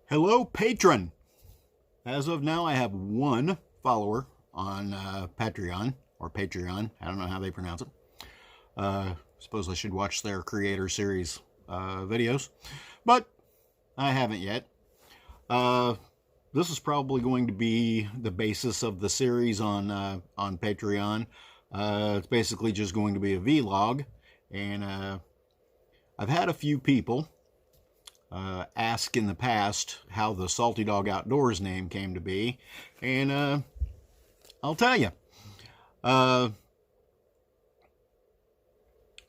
Hello, patron. As of now, I have one follower on Patreon or Patreon. I don't know how they pronounce it. Suppose I should watch their creator series videos, but I haven't yet. This is probably going to be the basis of the series on Patreon. It's basically just going to be a vlog, and I've had a few people ask in the past how the Salty Dog Outdoors name came to be, and I'll tell you.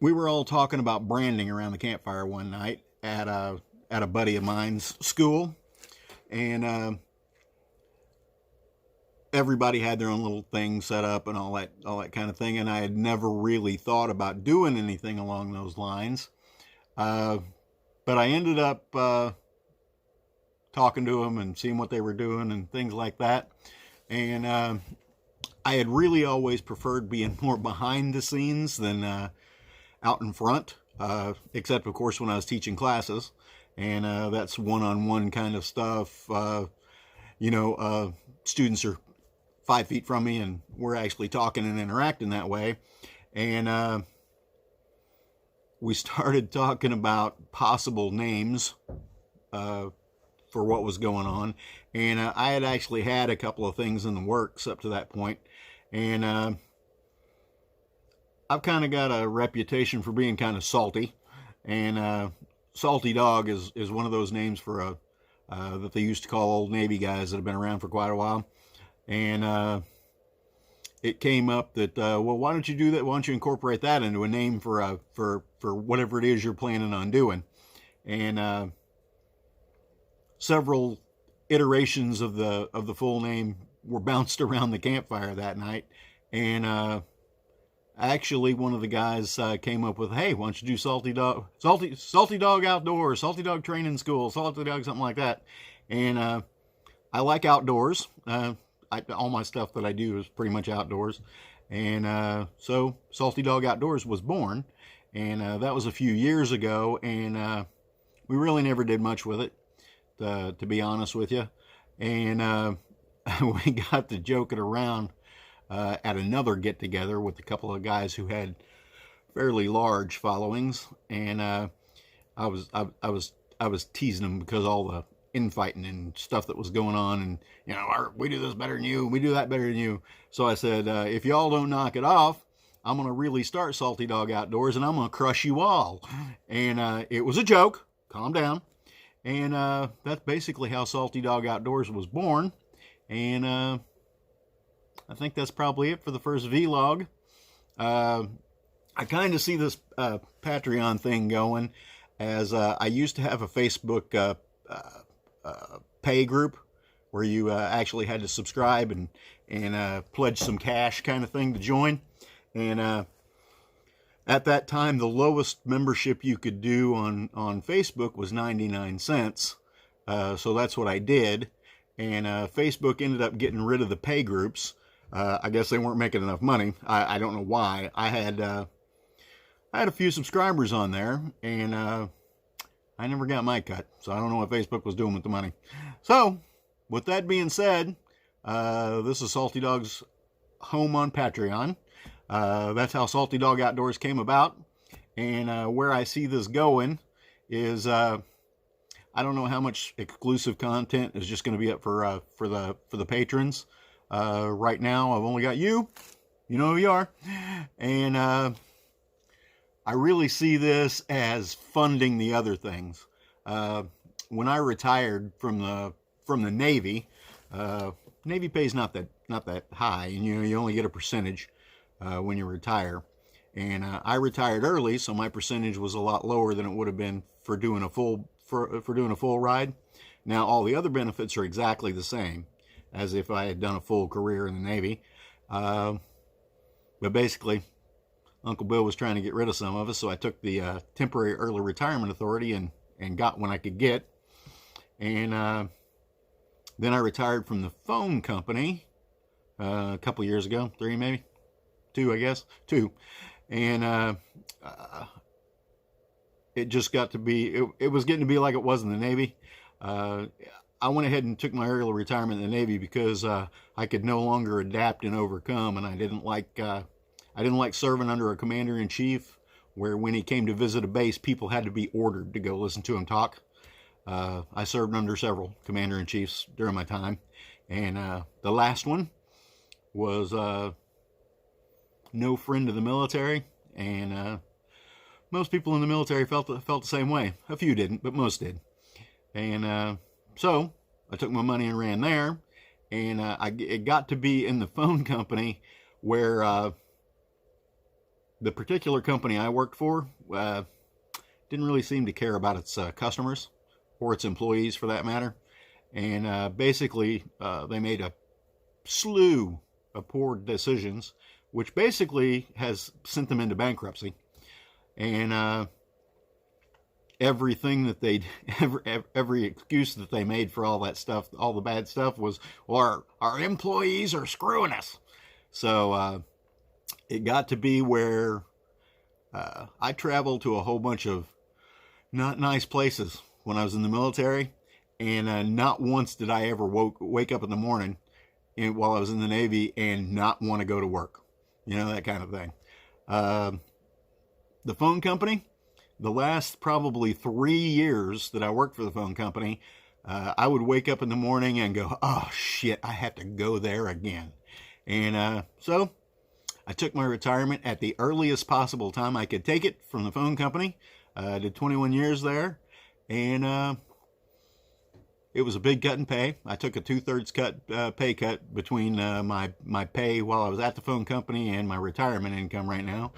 We were all talking about branding around the campfire one night at a buddy of mine's school, and everybody had their own little thing set up and all that kind of thing, and I had never really thought about doing anything along those lines. But I ended up talking to them and seeing what they were doing and things like that. And I had really always preferred being more behind the scenes than out in front, except, of course, when I was teaching classes. And that's one-on-one kind of stuff. Students are 5 feet from me, and we're actually talking and interacting that way. And we started talking about possible names for what was going on, and I had actually had a couple of things in the works up to that point, and I've kind of got a reputation for being kind of salty, and Salty Dog is one of those names for that they used to call old Navy guys that have been around for quite a while, and it came up that why don't you do that? Why don't you incorporate that into a name for whatever it is you're planning on doing? And several iterations of the full name were bounced around the campfire that night, and actually one of the guys came up with, hey, why don't you do Salty Dog Outdoors, Salty Dog Training School, Salty Dog, something like that. And I like outdoors. All my stuff that I do is pretty much outdoors, and so Salty Dog Outdoors was born, and that was a few years ago, and we really never did much with it, to be honest with you. And we got to joking around at another get-together with a couple of guys who had fairly large followings, and I was teasing them because all the infighting and stuff that was going on, and we do this better than you, we do that better than you. So I said, if y'all don't knock it off, I'm gonna really start Salty Dog Outdoors, and I'm gonna crush you all. And it was a joke. Calm down. And that's basically how Salty Dog Outdoors was born. And I think that's probably it for the first vlog. I kind of see this Patreon thing going as I used to have a Facebook pay group where you actually had to subscribe and pledge some cash kind of thing to join. And at that time, the lowest membership you could do on Facebook was 99 cents. So that's what I did. And Facebook ended up getting rid of the pay groups. I guess they weren't making enough money. I don't know why. I had a few subscribers on there, and I never got my cut, so I don't know what Facebook was doing with the money. So, with that being said, this is Salty Dog's home on Patreon. That's how Salty Dog Outdoors came about, and where I see this going is I don't know how much exclusive content is just going to be up for the patrons. Right now, I've only got you. You know who you are, and I really see this as funding the other things. When I retired from the Navy, Navy pay's not that high, and you only get a percentage when you retire. And I retired early, so my percentage was a lot lower than it would have been for doing a full ride. Now all the other benefits are exactly the same as if I had done a full career in the Navy, but basically, Uncle Bill was trying to get rid of some of us, so I took the temporary early retirement authority and got what I could get. And then I retired from the phone company a couple years ago, 3 maybe, 2 I guess, 2. And it just got to be, it was getting to be like it was in the Navy. I went ahead and took my early retirement in the Navy because I could no longer adapt and overcome, and I didn't like serving under a commander-in-chief where when he came to visit a base, people had to be ordered to go listen to him talk. I served under several commander-in-chiefs during my time, and the last one was no friend of the military, and most people in the military felt the same way. A few didn't, but most did. And so I took my money and ran there, and it got to be in the phone company where the particular company I worked for didn't really seem to care about its customers or its employees for that matter. And basically, they made a slew of poor decisions, which basically has sent them into bankruptcy. And everything that they, every excuse that they made for all that stuff, all the bad stuff was, well, our employees are screwing us. So it got to be where I traveled to a whole bunch of not nice places when I was in the military, and not once did I ever wake up in the morning while I was in the Navy and not want to go to work. You know, that kind of thing. The phone company, the last probably 3 years that I worked for the phone company, I would wake up in the morning and go, oh shit, I have to go there again. And so I took my retirement at the earliest possible time I could take it from the phone company. I did 21 years there, and it was a big cut in pay. I took a 2/3 pay cut between my pay while I was at the phone company and my retirement income right now.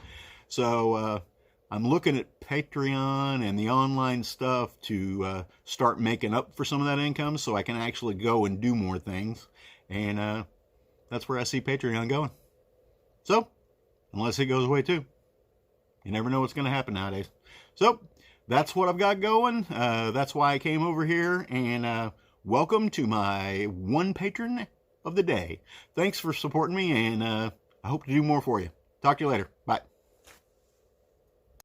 So I'm looking at Patreon and the online stuff to start making up for some of that income so I can actually go and do more things. And that's where I see Patreon going. So, unless it goes away too. You never know what's going to happen nowadays. So, that's what I've got going. That's why I came over here. And welcome to my one patron of the day. Thanks for supporting me, and I hope to do more for you. Talk to you later. Bye.